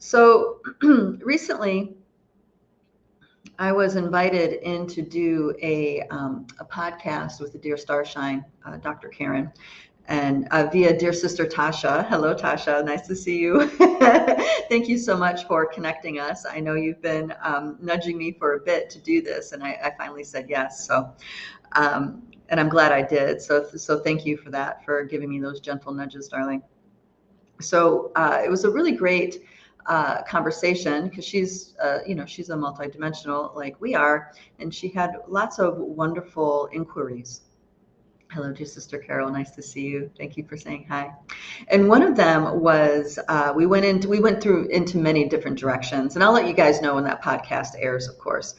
So recently, I was invited in to do a podcast with the Dear Starshine, Dr. Karen, and via Dear Sister Tasha. Hello, Tasha. Nice to see you. Thank you so much for connecting us. I know you've been nudging me for a bit to do this, and I finally said yes. So, and I'm glad I did. So thank you for that, for giving me those gentle nudges, darling. So it was a really great conversation, because she's she's a multidimensional like we are, and she had lots of wonderful inquiries. Hello, dear Sister Carol. Nice to see you. Thank you for saying hi. And one of them was we went into many different directions, and I'll let you guys know when that podcast airs, of course.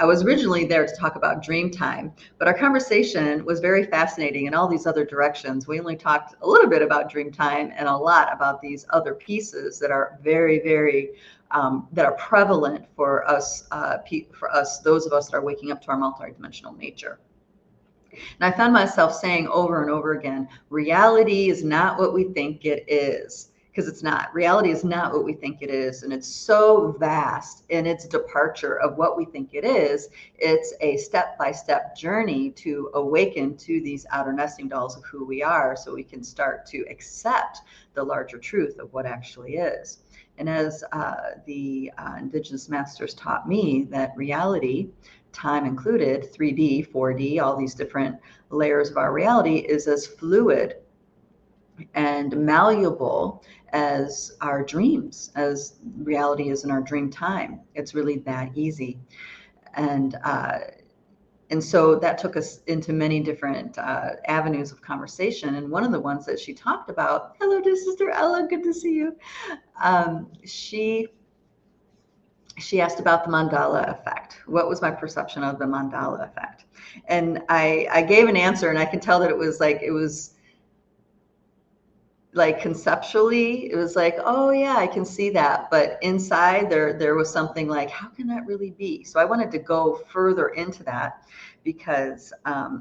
I was originally there to talk about dream time, but our conversation was very fascinating in all these other directions. We only talked a little bit about dream time and a lot about these other pieces that are very, very that are prevalent for us, those of us that are waking up to our multidimensional nature. And I found myself saying over and over again, reality is not what we think it is, because it's not. Reality is not what we think it is. And it's so vast in its departure of what we think it is. It's a step-by-step journey to awaken to these outer nesting dolls of who we are, so we can start to accept the larger truth of what actually is. And as the indigenous masters taught me, that reality, time included, 3D, 4D, all these different layers of our reality, is as fluid and malleable as our dreams, as reality is in our dream time. It's really that easy. And so that took us into many different avenues of conversation. And one of the ones that she talked about, hello, dear Sister Ella, good to see you. She asked about the mandala effect. What was my perception of the mandala effect? And I gave an answer, and I can tell that it was like conceptually, it was like, oh yeah, I can see that. But inside there was something like, how can that really be? So I wanted to go further into that, because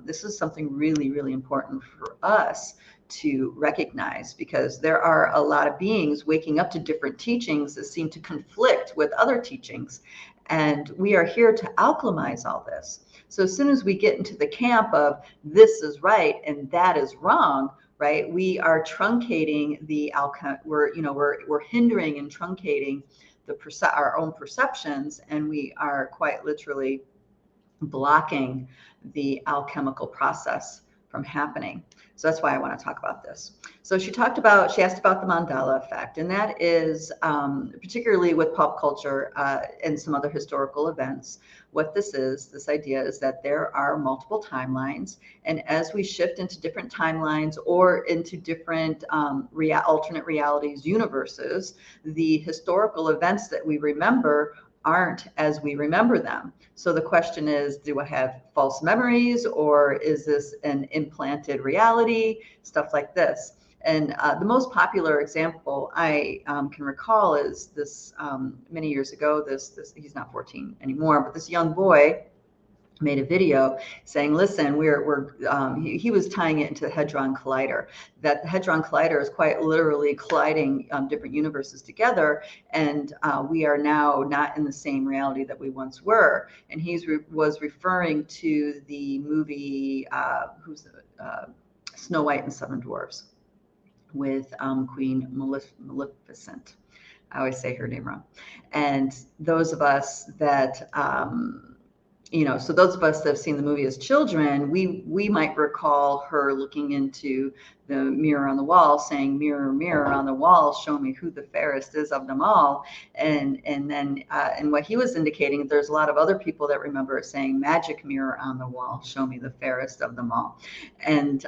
this is something really, really important for us to recognize, because there are a lot of beings waking up to different teachings that seem to conflict with other teachings. And we are here to alchemize all this. So as soon as we get into the camp of this is right and that is wrong, right, we are truncating the we're hindering and truncating our own perceptions, and we are quite literally blocking the alchemical process from happening. So that's why I want to talk about this. So she asked about the mandala effect, and that is particularly with pop culture and some other historical events. What this idea is that there are multiple timelines, and as we shift into different timelines or into different alternate realities, universes, the historical events that we remember aren't as we remember them. So the question is, do I have false memories, or is this an implanted reality? Stuff like this. And the most popular example I can recall is this many years ago, this he's not 14 anymore, but this young boy made a video saying, listen, he was tying it into the Hadron Collider, that the Hadron Collider is quite literally colliding different universes together, and we are now not in the same reality that we once were. And he was referring to the movie Snow White and Seven Dwarfs with Queen Maleficent. I always say her name wrong. And those of us that so those of us that have seen the movie as children, we might recall her looking into the mirror on the wall, saying, "Mirror, mirror on the wall, show me who the fairest is of them all." And then what he was indicating, there's a lot of other people that remember saying, "Magic mirror on the wall, show me the fairest of them all." And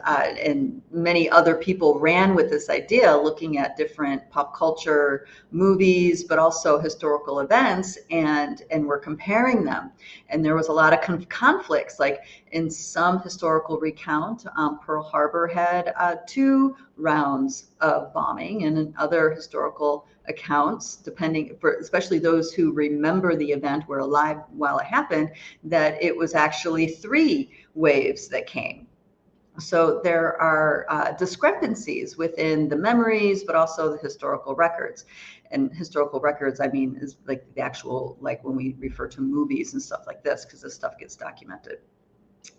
many other people ran with this idea, looking at different pop culture movies, but also historical events, and we're comparing them. And there was a lot of conflicts, like in some historical recount, Pearl Harbor had 2 rounds of bombing, and in other historical accounts, especially those who remember the event, were alive while it happened, that it was actually 3 waves that came. So there are discrepancies within the memories, but also the historical records. And historical records, I mean, is like the actual, like when we refer to movies and stuff like this, because this stuff gets documented.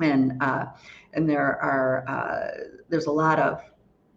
And there's a lot of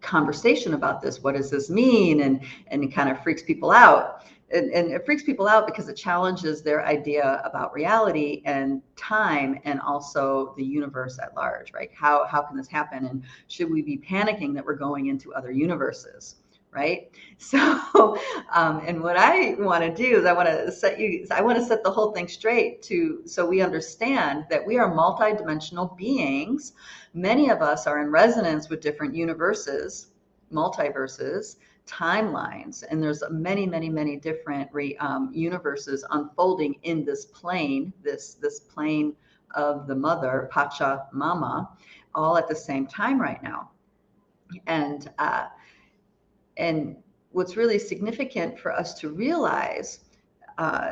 conversation about this. What does this mean? And it kind of freaks people out. And it freaks people out because it challenges their idea about reality and time, and also the universe at large, right? How can this happen? And should we be panicking that we're going into other universes, right? So, and what I want to do is I want to set the whole thing straight so we understand that we are multidimensional beings. Many of us are in resonance with different universes, multiverses, timelines, and there's many, many, many different universes unfolding in this plane, this plane of the mother, Pachamama, all at the same time right now. And what's really significant for us to realize,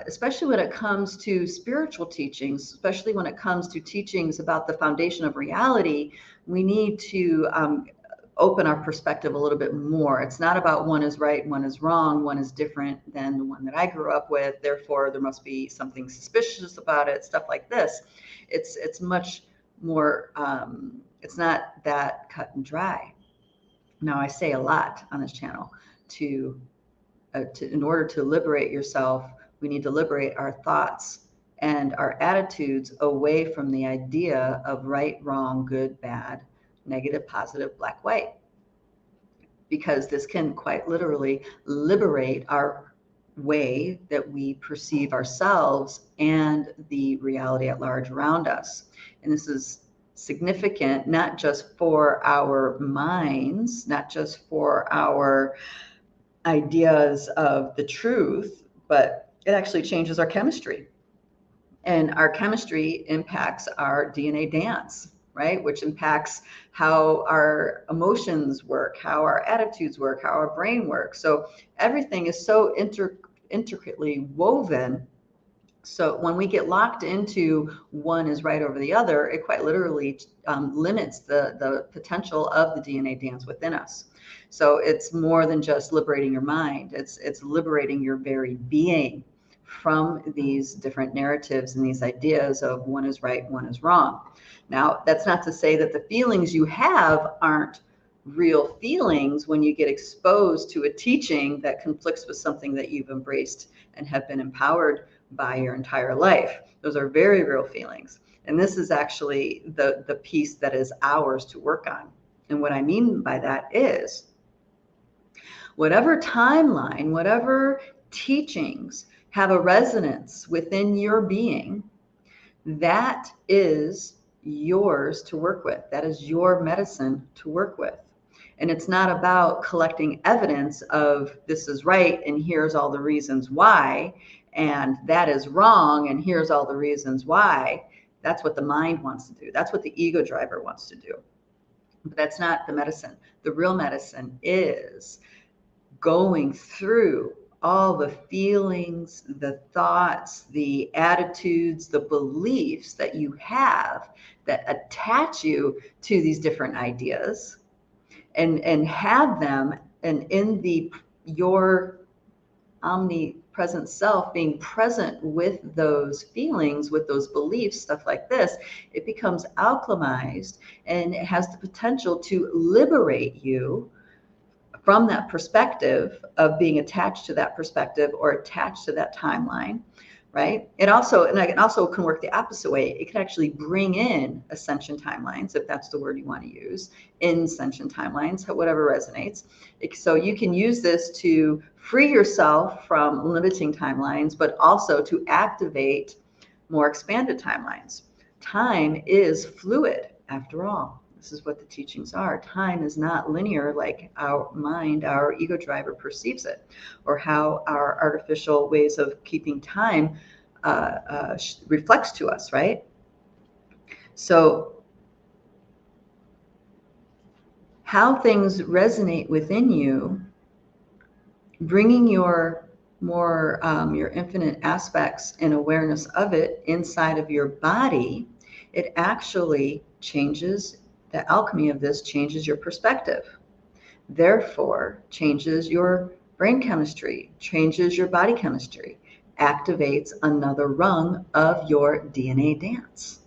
especially when it comes to spiritual teachings, especially when it comes to teachings about the foundation of reality, we need to open our perspective a little bit more. It's not about one is right, one is wrong, one is different than the one that I grew up with, therefore there must be something suspicious about it, stuff like this. It's much more, it's not that cut and dry. Now, I say a lot on this channel in order to liberate yourself, we need to liberate our thoughts and our attitudes away from the idea of right, wrong, good, bad, negative, positive, black, white, because this can quite literally liberate our way that we perceive ourselves and the reality at large around us. And this is significant, not just for our minds, not just for our ideas of the truth, but it actually changes our chemistry. And our chemistry impacts our DNA dance, right? Which impacts how our emotions work, how our attitudes work, how our brain works. So everything is so intricately woven. So when we get locked into one is right over the other, it quite literally limits the potential of the DNA dance within us. So it's more than just liberating your mind. It's liberating your very being from these different narratives and these ideas of one is right, one is wrong. Now, that's not to say that the feelings you have aren't real feelings when you get exposed to a teaching that conflicts with something that you've embraced and have been empowered by your entire life. Those are very real feelings. And this is actually the piece that is ours to work on. And what I mean by that is whatever timeline, whatever teachings have a resonance within your being, that is yours to work with. That is your medicine to work with. And it's not about collecting evidence of this is right and here's all the reasons why, and that is wrong and here's all the reasons why. That's what the mind wants to do. That's what the ego driver wants to do. But that's not the medicine. The real medicine is going through all the feelings, the thoughts, the attitudes, the beliefs that you have that attach you to these different ideas, and have them, and in your omnipresent self being present with those feelings, with those beliefs, stuff like this, it becomes alchemized and it has the potential to liberate you from that perspective of being attached to that perspective or attached to that timeline, right? It also can work the opposite way. It can actually bring in ascension timelines, if that's the word you want to use, ascension timelines, whatever resonates. So you can use this to free yourself from limiting timelines, but also to activate more expanded timelines. Time is fluid, after all. This is what the teachings are. Time is not linear like our mind, our ego driver perceives it, or how our artificial ways of keeping time reflects to us, right? So how things resonate within you, bringing your infinite aspects and awareness of it inside of your body, it actually changes The alchemy of this changes your perspective, therefore changes your brain chemistry, changes your body chemistry, activates another rung of your DNA dance.